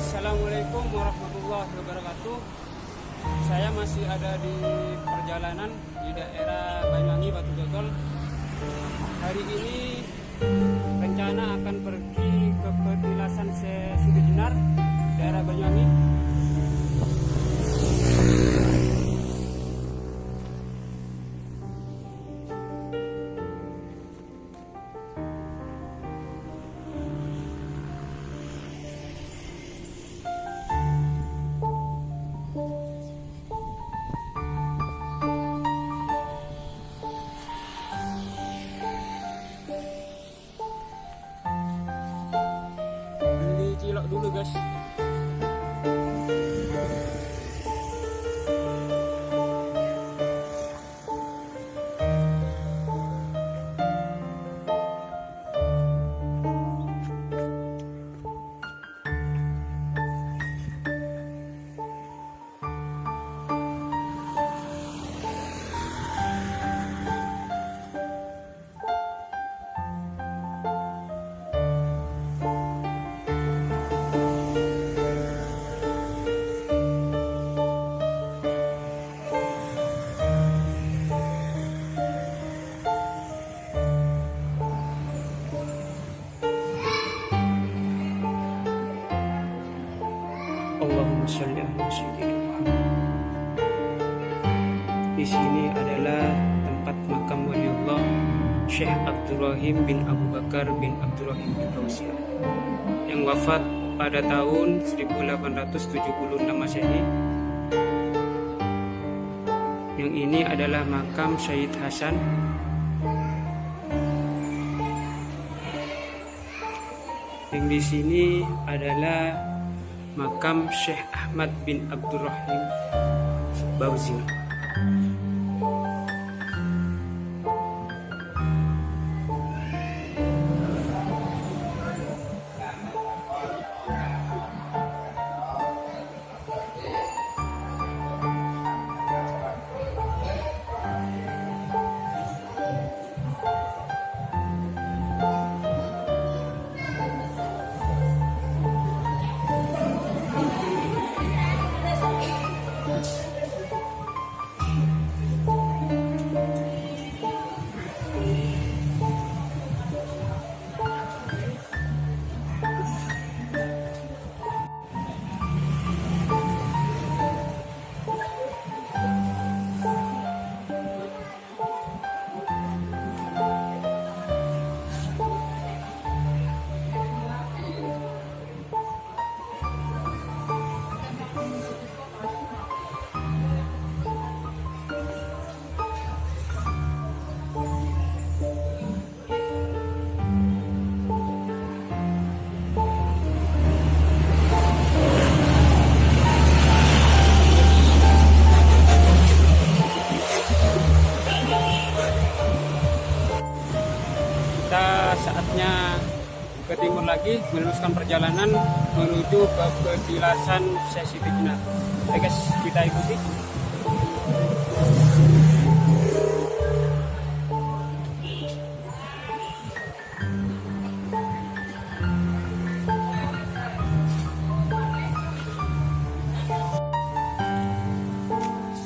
Assalamualaikum warahmatullahi wabarakatuh. Saya masih ada di perjalanan di daerah Banyuwangi, Batu Gogol. Hari ini rencana akan pergi ke petilasan Siti Jenar, daerah Banyuwangi. Cilok dulu guys. Allahumma sholli ala sayyidina Muhammad. Di sini adalah tempat makam waliullah Syekh Abdurrahim bin Abu Bakar bin Abdurrahim bin Gausiah yang wafat pada tahun 1876 Masehi. Yang ini adalah makam Syed Hasan. Yang di sini adalah makam Syekh Ahmad bin Abdurrahim Bauzi. Saatnya ke timur lagi, meneruskan perjalanan menuju ke petilasan Siti Jenar. Oke guys, kita ikuti.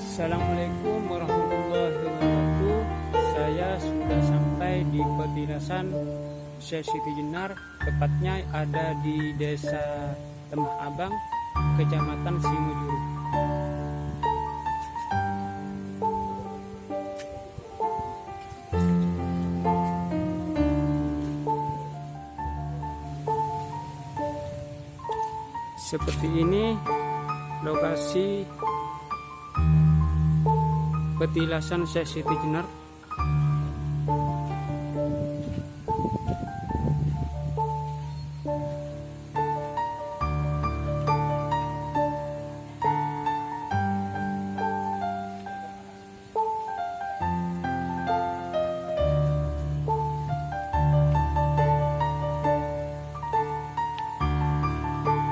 Assalamualaikum warahmatullahi wabarakatuh. Saya sudah sampai di petilasan Siti Jenar, tepatnya ada di Desa Temah Abang, Kecamatan Singojuru. Seperti ini lokasi petilasan Siti Jenar.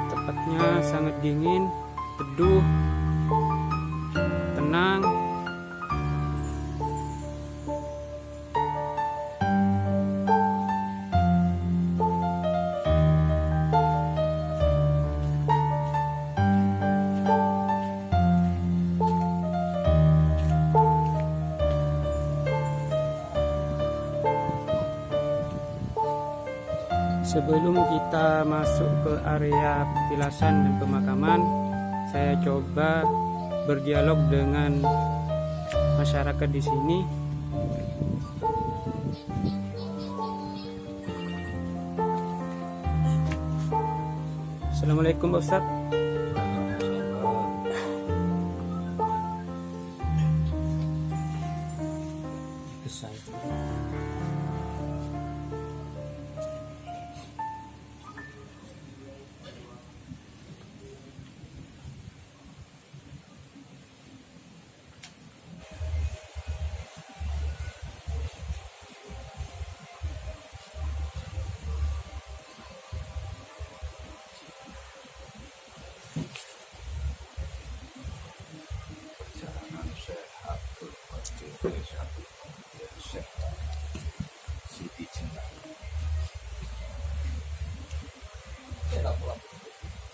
Tempatnya sangat dingin, teduh, tenang. Sebelum kita masuk ke area petilasan dan pemakaman, saya coba berdialog dengan masyarakat di sini. Assalamualaikum Pak Ustadz.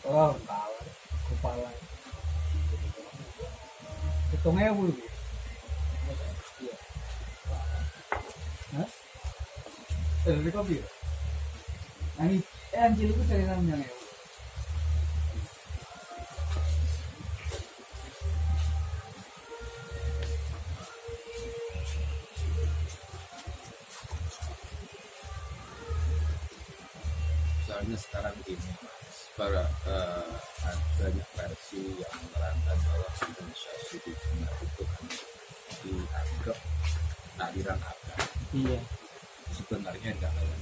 Oh, kalah kepala. Hitungnya bu. Hah? Dari kopi. Ini anjir itu cari namanya ya. Soalnya sekarang ini banyak versi yang menerangkan bahwa organisasi di Cina itu kan dianggap aliran agama. Iya. Sebenarnya enggak ada.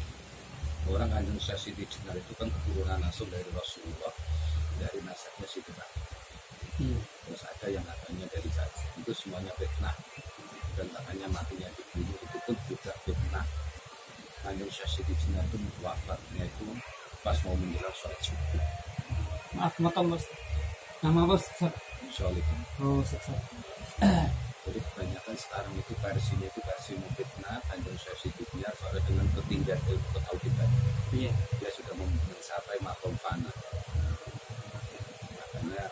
Orang organisasi di Cina itu kan keturunan langsung dari Rasulullah, dari nasabnya Siti Nabi. Iya. Terus ada yang katanya dari Zazi. Itu semuanya fitnah. Dan katanya matinya dibunuh itu pun juga fitnah. Organisasi di Cina itu wafatnya itu pas mau menjelang sholat subuh. Maaf, motong Bos. Nama Bos. Sholat itu. Oh, Ustadz. Jadi kebanyakan sekarang itu versinya itu versi fitnah, organisasi dunia soalnya dengan ketinggian ilmu ketauhidan. Iya. Dia sudah mencapai makom fana. Makanya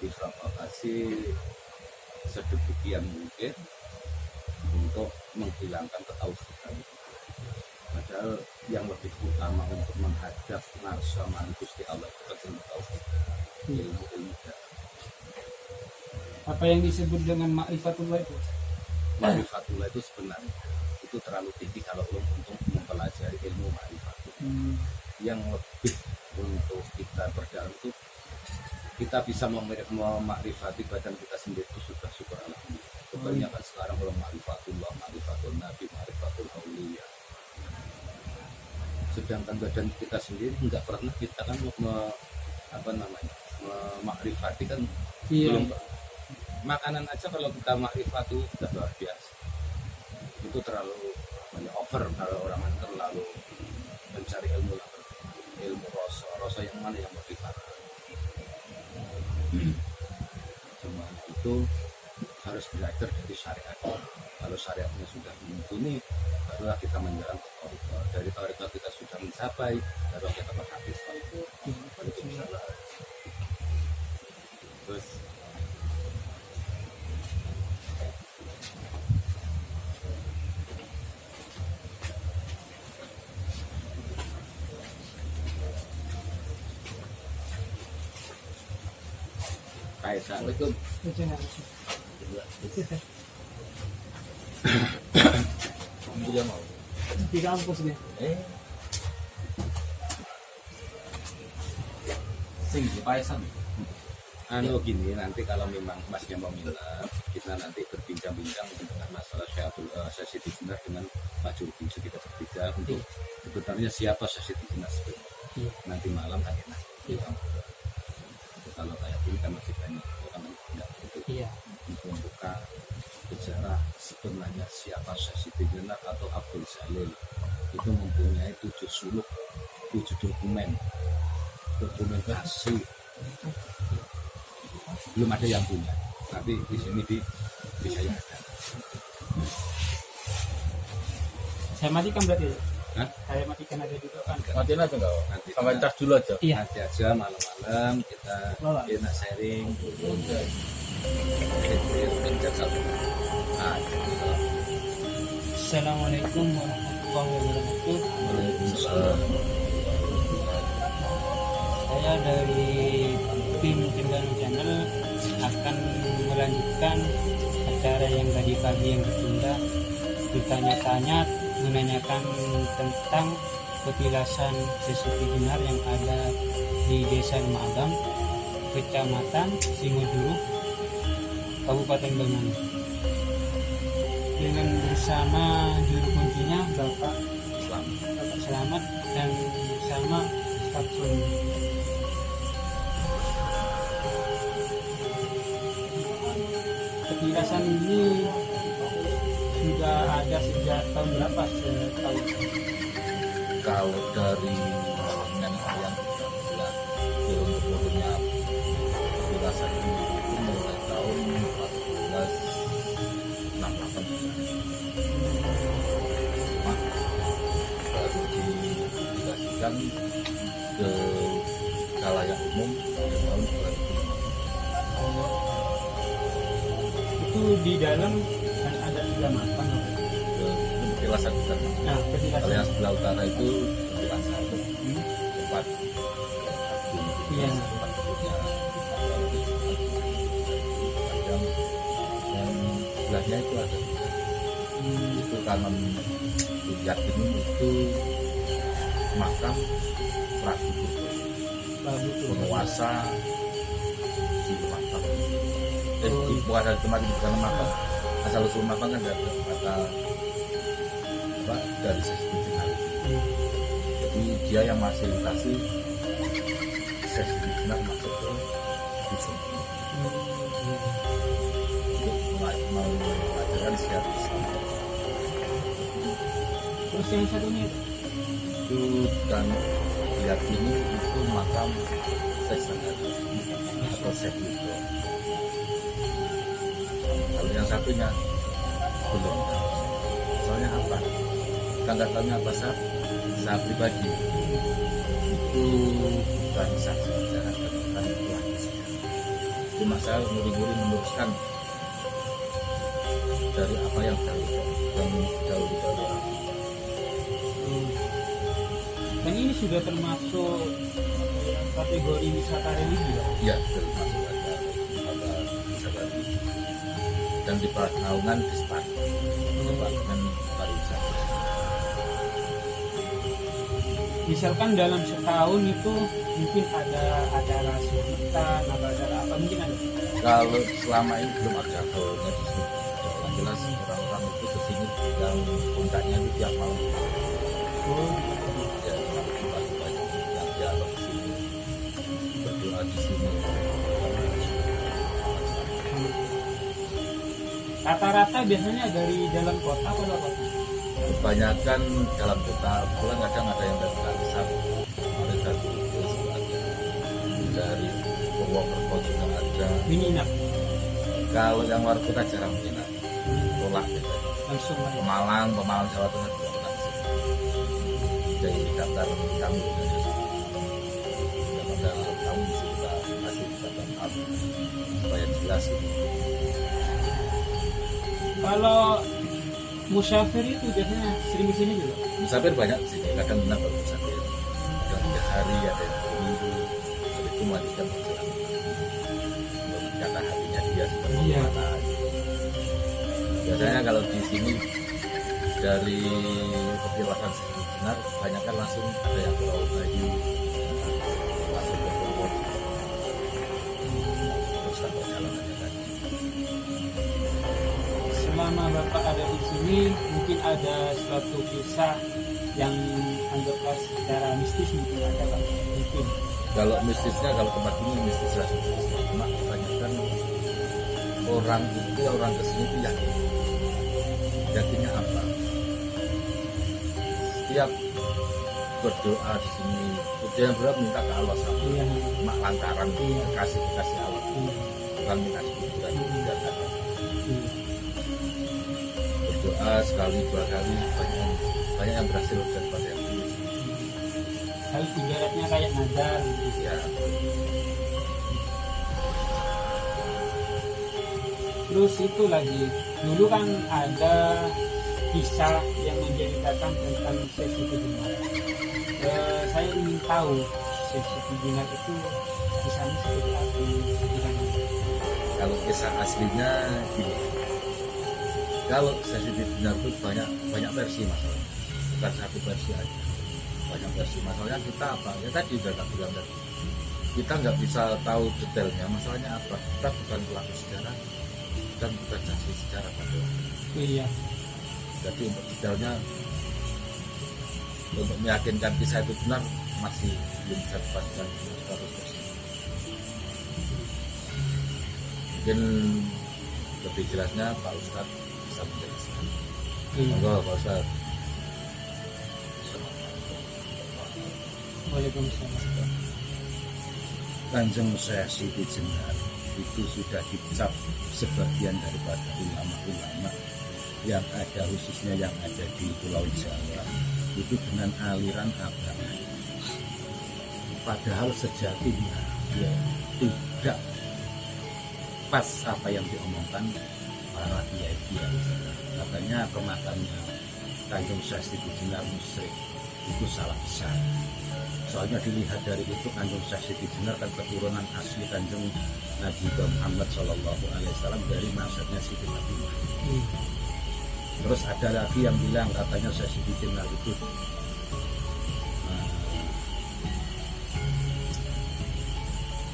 diprovokasi sedemikian mungkin untuk menghilangkan ketauhidan. Padahal yang lebih utama untuk menghadap narsa Gusti Allah itu kan ilmu tauhid, ilmu dalam. Apa yang disebut dengan ma'rifatullah itu? Ma'rifatullah itu sebenarnya itu terlalu tinggi kalau untuk mempelajari ilmu ma'rifatullah. Yang lebih untuk kita berdalam itu kita bisa memakrifati badan kita sendiri itu sudah syukur alhamdulillah. Kebanyakan sekarang kalau ma'rifatullah, ma'rifatul nabi, ma'rifatul auliya. Sedangkan badan kita sendiri nggak pernah kita kan memakrifati kan. Iya. Belum. Makanan aja kalau kita makrifat itu sudah luar biasa. Itu terlalu over kalau orang terlalu mencari ilmu rasa yang mana yang makrifat. Semuanya itu harus belajar dari syariat. Kalau syariatnya sudah mumpuni, barulah kita menjalankan tarekat. Dari tarekat kita sudah mencapai, baru kita berhadis. Terus Assalamualaikum. Dia mau Di kampus deh. Sing paesan. Gini, nanti kalau memang masnya mau minta, kita nanti berbincang-bincang dengan masalah sesi dinar dengan Pak Jurgi kita bertiga untuk sebenarnya siapa sesi dinar sebenarnya. Nanti malam kan enak. Kalau kayak ini kan masih banyak orang yang tidak begitu. Iya. Untuk membuka bicara sebenarnya siapa Siti Jenar atau Abdul Jalil itu mempunyai 7 suluk, 7 dokumentasi. Belum ada yang punya, tapi di sini bisa yang ada. Saya matikan berarti ya? Hah? Saya matikan aja juga kan? Matiin aja enggak? Nanti Sampai cas dulu aja. Iya. nanti aja malam-malam kita enak sharing. Assalamualaikum warahmatullahi wabarakatuh. Waalaikumsalam. saya dari tim Cendana Channel akan melanjutkan acara yang tadi pagi yang ditunda, bertanya-tanya menanyakan tentang petilasan sesuatu benar yang ada di Desa Rumah Agam, Kecamatan Singojuru, Kabupaten Banyuwangi. Dengan bersama juru kuncinya Bapak Selamat dan bersama Ustaz Sony. Petilasan ini sudah ada sejak tahun berapa? Setahun. Kalau dari nenek moyang kita bilang turun-turunnya petilasan itu mulai tahun 1468 baru diaplikasikan ke khalayak umum pada tahun 2005. Itu di dalam kan ada 3 makam. Itu petilasan besar. Nah, Kalau petilasan. yang sebelah utara itu petilasan tempat Iya. tempat duduknya yang sebelahnya itu ada itu karena yakin itu makam Prabu Durga, penguasa di makam. Bukan ada tempat itu bukan makam. Asal usul makam kan ada kata apa dari sisi benar. Jadi dia yang fasilitasi sesi benar masuk ke dusun untuk mengajarkan secara Islam. Terus yang satunya Itu dan diyakini itu makam Sesangari atau Sekito. Kalau yang satunya belum tahu. Soalnya apa? Kita nggak tahunya apa saya pribadi itu bukan saksi bicara bukan itu cuma saya nguri-nguri meneruskan dari apa yang jauh orang. dan ini sudah termasuk kategori wisata religi ya? Iya, termasuk ada wisata dan di Naungan di Departemen Pariwisata. Misalkan dalam setahun itu mungkin ada acara sunatan, ada acara apa mungkin ada. Kalau selama ini belum ada hawanya di sini. Yang jelas orang-orang itu kesini yang puncaknya itu tiap malam. Ya, pagi-pagi yang dialog di sini, berdoa di sini. Rata-rata biasanya dari dalam kota atau luar kota? Kebanyakan dalam kota, pulang kadang ada yang dari Kalisar, mereka itu ada dari Purwokerto juga ada. Menginap Kalau yang luar kota jarang menginap, tolak gitu. langsung aja. Pemalang Jawa Tengah juga pernah di sini. Jadi daftar kami daftar kamu kita kasih daftar supaya jelas gitu. Kalau musafir itu biasanya sering di sini juga. Musafir banyak di sini, kadang benar baru musafir. Ada 3 hari, ada yang 2 minggu, ada itu melanjutkan perjalanan. Untuk kata hatinya dia seperti Iya. apa. Biasanya kalau di sini dari perjalanan benar, banyak kan langsung ada yang ke Rawabayu, langsung ke Purwokerto, teruskan perjalanannya tadi. Selama Bapak ada di sini, mungkin ada suatu kisah yang anggaplah secara mistis mungkin ada Pak. Mungkin. Kalau mistisnya, kalau tempat ini mistis lah. Cuma kebanyakan orang itu orang kesini itu yakin. Yakinnya apa? Setiap berdoa di sini, dia berdoa minta ke Allah sama. Iya. Mak lantaran kasih Allah. Iya. Bukan minta hiburan tidak ada. Iya. Berdoa sekali 2 kali banyak yang berhasil daripada yang ini. Kalau ibaratnya kayak nazar gitu. Ya, Terus itu lagi, dulu kan ada kisah yang menceritakan tentang sesi kedua. Saya ingin tahu Siti Jenar itu kisahnya seperti apa? Kalau kisah aslinya gini, kalau Siti Jenar itu banyak versi masalah, bukan satu versi aja, banyak versi. Masalahnya kita apa? Ya tadi udah tak bilang tadi, kita nggak bisa tahu detailnya. Masalahnya apa? Kita bukan pelaku sejarah dan bukan saksi sejarah pada waktu itu. Iya. Jadi untuk detailnya, untuk meyakinkan kisah itu benar masih belum bisa dipastikan 100%. Mungkin lebih jelasnya Pak Ustadz bisa menjelaskan. Monggo Pak Ustadz. Waalaikumsalam. Kanjeng Syekh Siti Jenar itu sudah dicap sebagian daripada ulama-ulama yang ada, khususnya yang ada di Pulau Jawa, itu dengan aliran agama. Padahal sejatinya ya tidak pas apa yang diomongkan para kiai-kiai. Katanya pemakamnya Kanjeng Syekh Siti Jenar musyrik, itu salah besar. Soalnya dilihat dari itu, Kanjeng Syekh Siti Jenar kan keturunan asli Kanjeng Nabi Muhammad SAW dari nasabnya Siti Fatimah. Terus ada lagi yang bilang katanya Syekh Siti Jenar itu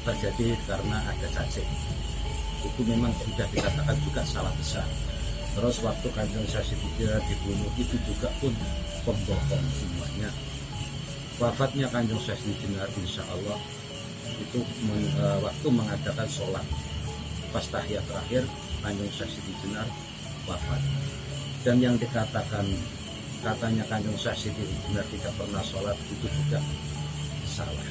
terjadi karena ada cacing. Itu memang sudah dikatakan juga salah besar. Terus waktu Kanjeng Syekh Siti Jenar dibunuh itu juga pun pembohong semuanya. Wafatnya Kanjeng Syekh Siti Jenar insya Allah itu waktu mengadakan sholat pas tahiyat terakhir, Kanjeng Syekh Siti Jenar wafat. Dan yang dikatakan katanya Kanjeng Syekh Siti Jenar tidak pernah sholat itu juga salah.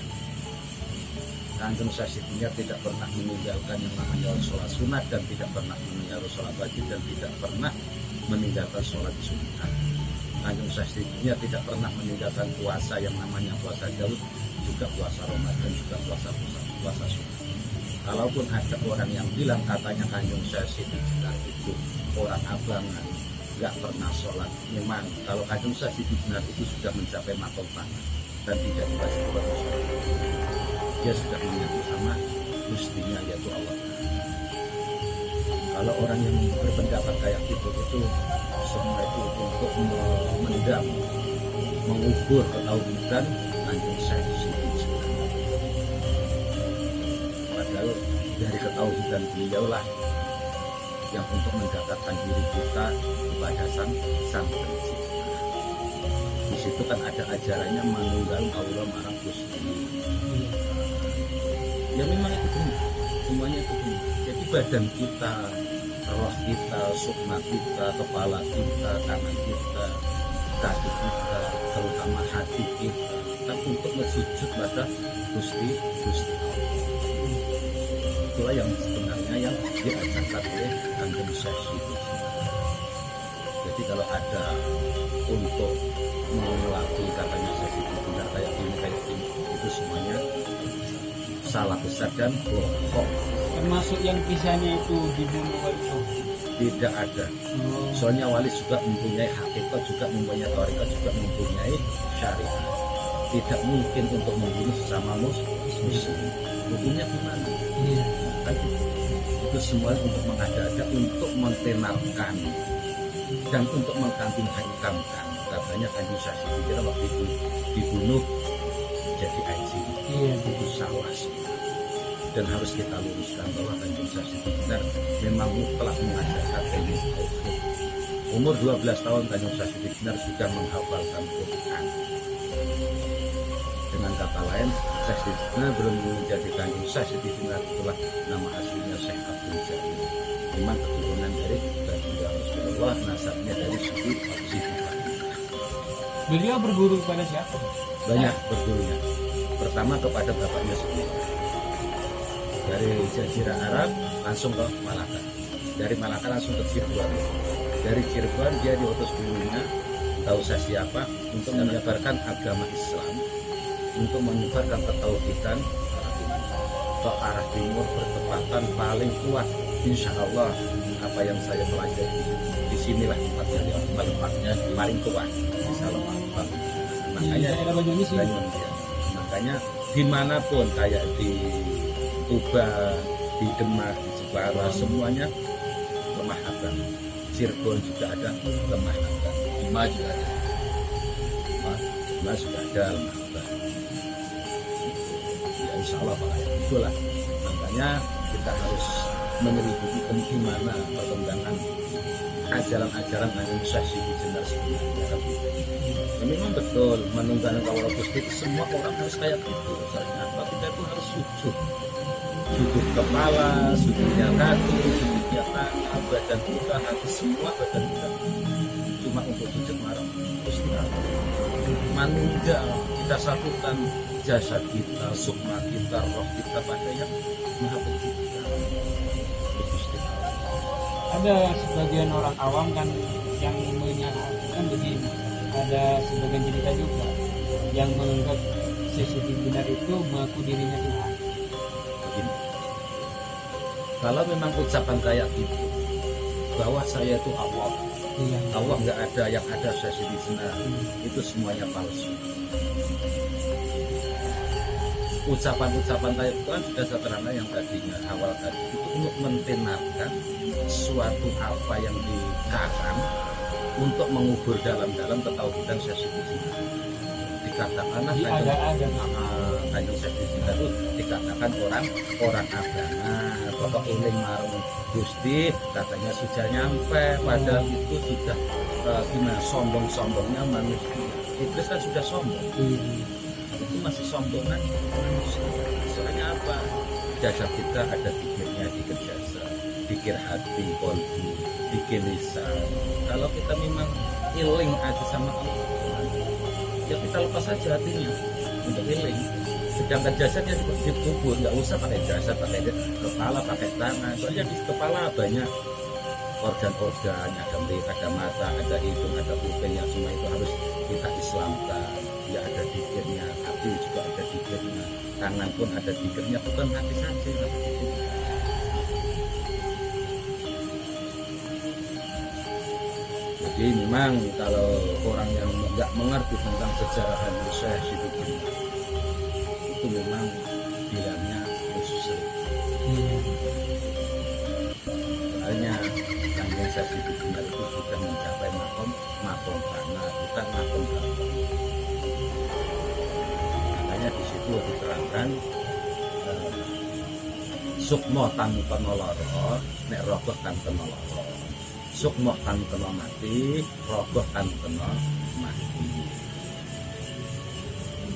Kanjeng Syekh Siti Jenar tidak pernah meninggalkan yang namanya sholat sunat, dan tidak pernah meninggalkan sholat wajib, dan tidak pernah meninggalkan sholat sunat. Kanjeng Syekh Siti Jenar tidak pernah meninggalkan puasa yang namanya puasa Daud, juga puasa Ramadan, juga puasa sunat. Kalaupun ada orang yang bilang katanya Kanjeng Syekh Siti Jenar itu orang abangan, nggak pernah sholat, memang kalau Kanjeng Syekh Siti Jenar itu sudah mencapai makom panah dan tidak dikasih manusia, dia sudah menyatu sama Gustinya yaitu Allah. Kalau orang yang berpendapat kayak gitu itu semua itu untuk memendam, mengubur ketauhidan Kanjeng Syekh Siti Jenar. Padahal dari ketauhidan beliau lah yang untuk mendekatkan diri kita kepada sang pencipta. Di situ kan ada ajarannya manunggal Allah marang Gusti. Ya memang itu benar, semuanya itu benar. Jadi badan kita, roh kita, sukma kita, kepala kita, tangan kita, kaki kita, terutama hati kita, kan untuk bersujud pada Gusti Allah. Itulah yang sebenarnya yang diajarkan oleh Kanjeng Syekh Siti Jenar. Jadi kalau ada untuk melaki katanya Syekh Siti Jenar kayak gini, itu semuanya salah besar dan bohong. Termasuk yang kisahnya itu dibunuh itu tidak ada. Soalnya wali juga mempunyai hakikat, juga mempunyai tarekat, juga mempunyai syariat. Tidak mungkin untuk membunuh sesama muslim. Hukumnya gimana? Kan itu semua untuk mengada-ada, untuk mentenarkan dan untuk mengkambing-hitamkan. Katanya Kanjeng Syekh Siti Jenar waktu itu dibunuh jadi anjing. Itu salah. Dan harus kita luruskan bahwa Kanjeng Syekh Siti Jenar memang telah mengajarkan ilmu tauhid. Umur 12 tahun Kanjeng Syekh Siti Jenar sudah menghafalkan Quran. Dengan kata lain, Syekh Siti Jenar belum menjadi Kanjeng Syekh Siti Jenar, itulah nama aslinya Syekh Abdul Jalil. Memang keturunan dari baginda Rasulullah, nasabnya dari Siti Fatimah. Beliau berguru kepada siapa? Banyak bergurunya. Pertama kepada bapaknya sendiri. Dari Jazirah Arab langsung ke Malaka. Dari Malaka langsung ke Cirebon. Dari Cirebon dia diutus gurunya, tahu saya siapa, untuk menyebarkan agama Islam, untuk menyebarkan ketauhidan ke arah timur bertepatan paling kuat. Insya Allah apa yang saya pelajari di sinilah tempatnya paling kuat. Insya Allah. Makanya dimanapun kayak di Tuba, di Demak, di Jepara, semuanya lemah abang. Cirebon juga ada lemah abang. Bima juga ada. Bima juga ada lemah abang. Ya insya Allah Pak, itulah. Makanya kita harus menyelidiki bagaimana perkembangan ajaran-ajaran yang Syekh Jenar sebenarnya. Ya, memang betul menunggangi kawula Gusti semua orang harus kayak gitu. Misalnya apa, kita itu harus sujud kepala, sujudnya kaki, sujudnya tangan, badan kita, hati, semua badan kita cuma untuk sujud marah Gusti Allah. Manunggal kita satukan jasad kita, sukma kita, roh kita pada yang maha pencipta. Gusti Allah. Ada sebagian orang awam kan yang menyalahkan begini, ada sebagian cerita juga yang menganggap Syekh Jenar itu mengaku dirinya Tuhan. Begini, kalau memang ucapan kayak gitu bahwa saya itu Allah, Iya. Allah nggak ada, yang ada Syekh Jenar, itu semuanya palsu. Ucapan-ucapan kayak itu kan sudah sederhana yang tadinya awal tadi itu untuk mentenarkan suatu apa yang dikarang untuk mengubur dalam-dalam ketauhidan Syekh Jenar. Dikatakanlah kanjeng Syekh Jenar itu dikatakan orang agama, pokok eling marung Gusti katanya sudah nyampe, padahal itu sudah gimana sombongnya manusia. Iblis kan sudah sombong. Itu masih sombongan manusia. Soalnya apa? Jasad kita ada pikirnya, pikir jasad, pikir hati, kolbu, pikir lisan. Kalau kita memang iling aja sama Allah, ya kita lepas saja hatinya untuk iling. Sedangkan jasadnya dikubur, nggak usah pakai jasad, pakai kepala, pakai tangan. Soalnya di kepala banyak organ-organ, ada mata, ada mata, ada hidung, ada kuping, yang semua itu harus kita islamkan. Ya ada dikirnya, hati juga ada dikirnya, tangan pun ada dikirnya, bukan hati saja, tapi dikirnya. Jadi memang kalau orang yang nggak mengerti tentang sejarah Syekh Jenar itu memang bilangnya musyrik. Soalnya kanjeng Syekh Jenar itu sudah mencapai makom fana, bukan makom fana. Makanya di situ diterangkan sukmo tan kena lara, nek rogoh tan kena lara. Sukmo tan kena mati, rogoh tan kena mati.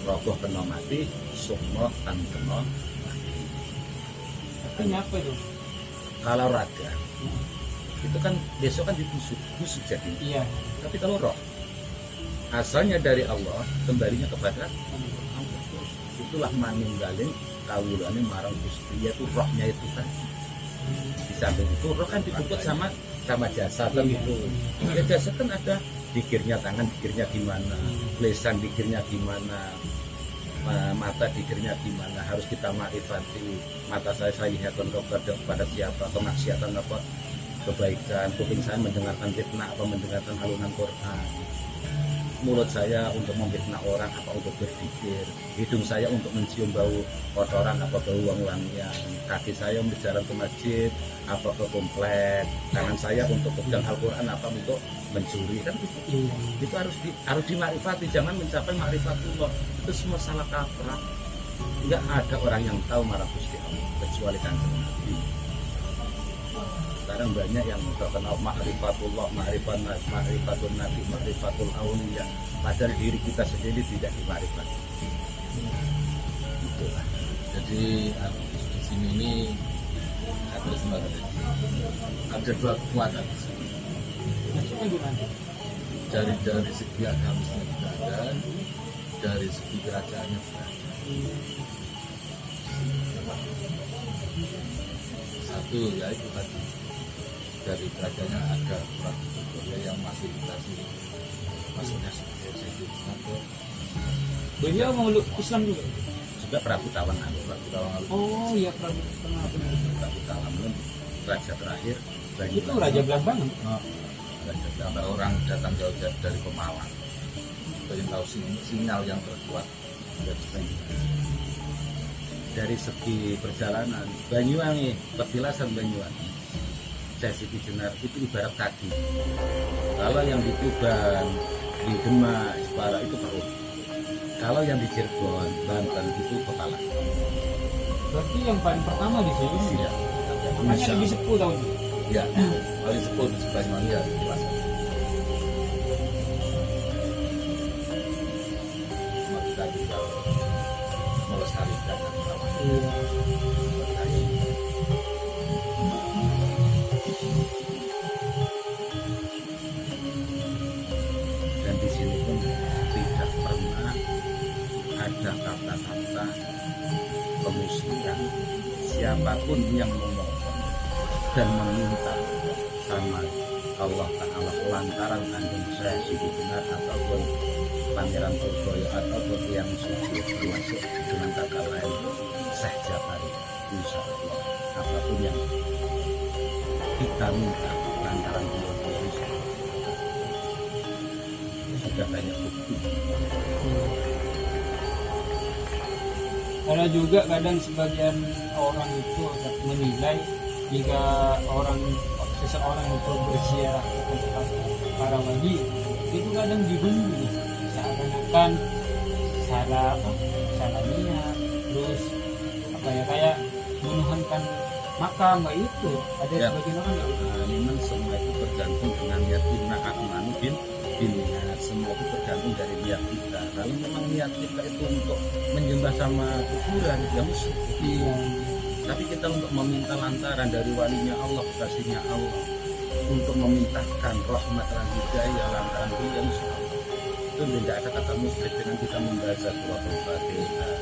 Rogoh kena mati, sukmo tan kena mati. Artinya apa itu? Kalau raga itu kan besok kan busuk jadi. Iya. Tapi kalau roh asalnya dari Allah, kembalinya kepada Allah. Itulah manunggaling kawulane marang Gusti, yaitu rohnya itu kan. Di samping itu roh kan dituntut sama jasad kan itu. Ya jasad kan ada dikirnya tangan, dikirnya gimana, lisan dikirnya gimana, mata dikirnya gimana, harus kita makrifati. Mata saya lihatkan kepada siapa, kemaksiatan apa, kebaikan. Kuping saya mendengarkan fitnah apa mendengarkan alunan Quran. Mulut saya untuk memfitnah orang apa untuk berpikir. Hidung saya untuk mencium bau kotoran apa bau wangian. Kaki saya berjalan ke masjid apa ke komplek. Tangan saya untuk pegang Al-Quran apa untuk mencuri kan itu. Itu harus dimakrifati, jangan mencapai makrifatullah. Itu semua salah kaprah. Enggak ada orang yang tahu marah Gusti Allah kecuali kanjeng Nabi. Sekarang banyak yang terkenal ma'rifatullah, ma'rifatul nabi, ma'rifatul awliya, padahal diri kita sendiri tidak dimakrifati. Itulah. Jadi di sini ini ada dua kekuatan di sini. Maksudnya gimana? Dari segi agamisnya juga ada, dari segi kerajaannya juga ada. Satu yaitu tadi dari kerajaannya ada Prabu Victoria yang masih dikasih maksudnya sebagai Syekh. Beliau mau Islam juga? Juga Prabu Tawangan. Oh iya, Prabu Tawangan raja terakhir. itu Raja Belambangan. Raja Belambangan, orang datang jauh dari Pemalang. Itu yang tahu sinyal yang terkuat dari Syekh. dari segi perjalanan Banyuwangi, petilasan Banyuwangi, Sesi Jenar itu ibarat kaki. Kalau yang di Tuban, di Demak, Jepara itu perut. Kalau yang di Cirebon, Banten itu kepala. Berarti yang paling pertama di sini. Iya. Makanya lebih sepuh tahun. Ya, paling sepuluh di Banyuwangi ya petilasan. Cuma kita tinggal melestarikan dan merawat. Iya. Dan di sini pun tidak pernah ada kata-kata pemusuhan siapapun yang memohon dan meminta sama Allah Ta'ala lantaran kandung saya Siti Jenar ataupun Pangeran Purboyo ataupun yang suci, termasuk dengan kata lain Syekh Jafari. Insya Allah apapun yang kita minta lantaran Purboyo sudah banyak bukti. Karena juga kadang sebagian orang itu menilai jika seseorang itu berziarah ke tempat para wali itu kadang dibunyi seakan-akan salah niat, terus kayak menuhankan makam itu ada Ya. sebagian orang nggak. Memang semua itu tergantung dengan niat kita. Akmanu bin niat, semua itu tergantung dari niat kita. Kalau memang niat kita itu untuk menyembah sama kuburan, ya mesti. Iya. Tapi kita untuk meminta lantaran dari walinya Allah, kasihnya Allah, untuk memintakan rahmat dan hidayah lantaran dia, insya Allah. Itu tidak ada kata musyrik dengan kita membaca surah Al-Fatihah,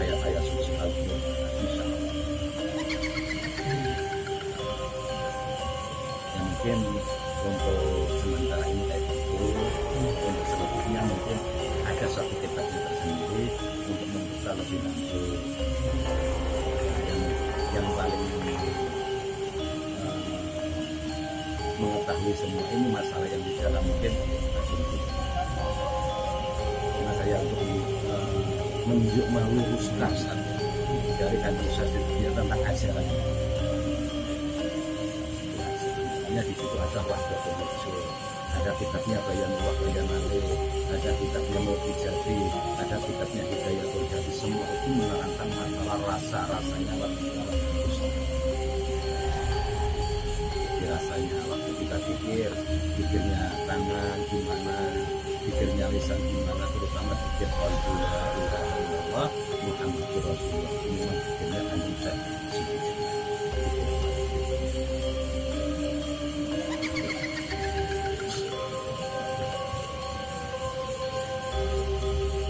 ayat-ayat suci Al-Quran, insya Allah. Ya mungkin untuk sementara ini kayak gitu, untuk selanjutnya mungkin ada satu kitabnya tersendiri untuk membuka lebih lanjut. Yang paling mengetahui semua ini masalah yang di dalam mungkin karena saya untuk menunjuk meluruskan dari kandung dia tentang ajaran. Hanya di situ ada wahdatul wujud, ada kitabnya Bayanullah Bayanale, ada kitabnya Murtijati, ada kitabnya Hidayatul Hati. Semua itu menerangkan masalah rasanya waktu rasanya waktu kita pikirnya tangan gimana, pikirnya lisan gimana, terutama pikir qalbu la ilaha illallah Muhammadur Rasulullah. Ini memang pikirnya kandung Siti Jenar.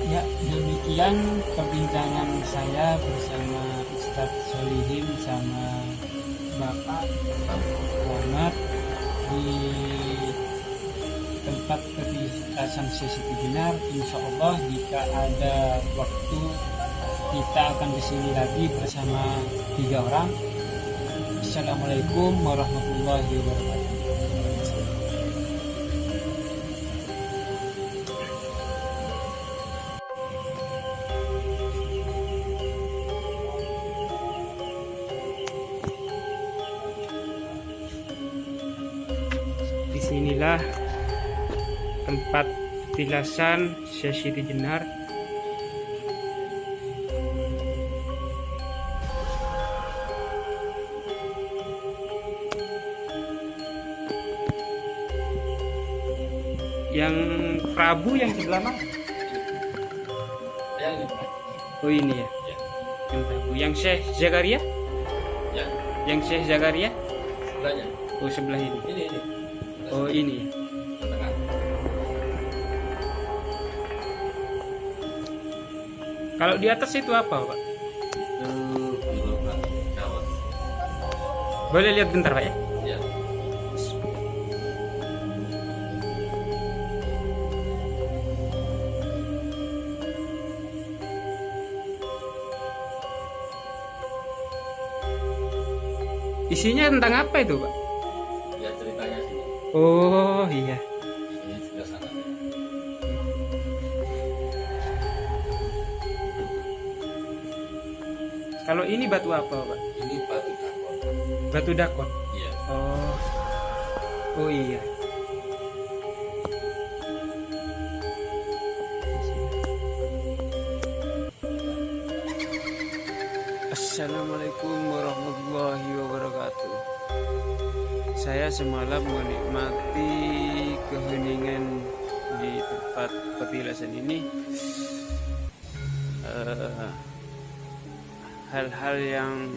Ya, demikian perbincangan saya bersama Ustadz Solihin sama Bapak Muhammad di tempat petilasan Siti Jenar. Insya Allah jika ada waktu kita akan kesini lagi bersama 3 orang. Assalamualaikum warahmatullahi wabarakatuh. Disinilah tempat petilasan Siti Jenar. Yang Prabu yang sebelah mana? Yang ini, Oh ini ya. ya, Yang Prabu. Yang Syekh Zakaria? ya, Yang Syekh Zakaria? sebelahnya. Oh sebelah ini. Ini. Oh ini. Tengah. Kalau di atas itu apa, Pak? Itu Bilbao Dawat. Boleh lihat bentar, Pak ya? Ya. Isinya tentang apa itu, Pak? Ya ceritanya sih. Oh iya. Ini sudah sana. Kalau ini batu apa, Pak? Ini batu dakon. Batu dakon. Iya. Oh. Oh iya. Assalamualaikum warahmatullahi wabarakatuh. Saya semalam menikmati keheningan di tempat petilasan ini. Hal-hal yang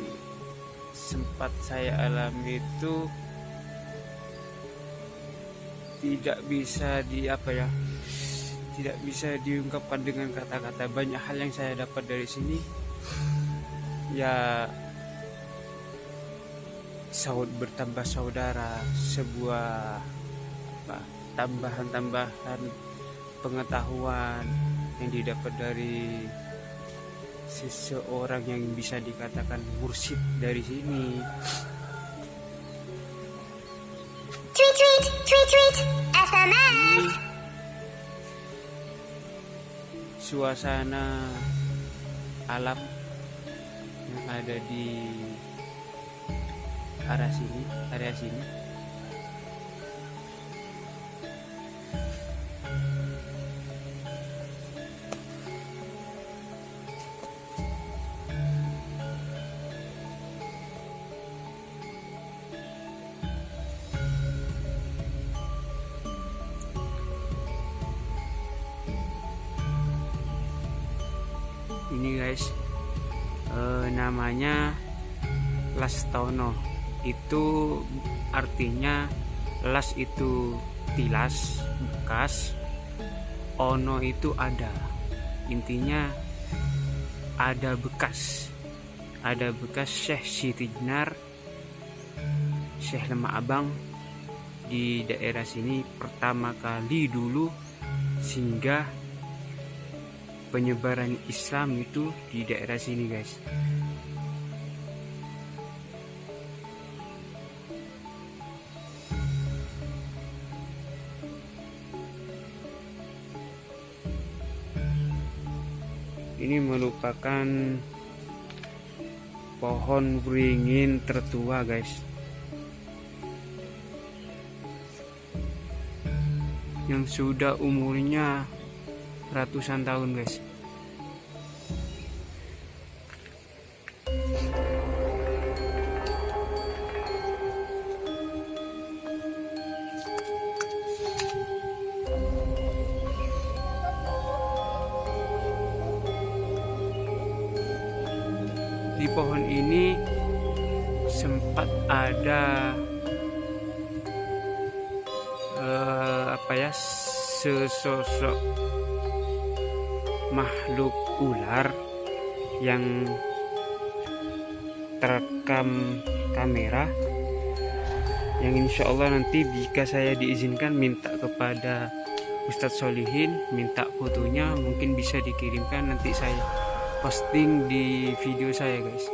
sempat saya alami itu tidak bisa tidak bisa diungkapkan dengan kata-kata. Banyak hal yang saya dapat dari sini. Ya, bertambah saudara, sebuah tambahan pengetahuan yang didapat dari seseorang yang bisa dikatakan mursyid dari sini. Tweet SMS. Suasana alam yang ada di area sini. Ini guys, namanya Lastono. Itu artinya las itu tilas, bekas, ono itu ada. Intinya ada bekas Syekh Siti Jenar, Syekh Lemak Abang di daerah sini pertama kali dulu singgah penyebaran Islam itu di daerah sini guys. Ini merupakan pohon beringin tertua guys, yang sudah umurnya ratusan tahun guys. Di pohon ini sempat ada sesosok makhluk ular yang terekam kamera, yang insya Allah nanti jika saya diizinkan minta kepada Ustadz Solihin minta fotonya, mungkin bisa dikirimkan, nanti saya posting di video saya guys.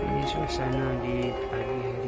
Ini suasana di pagi hari.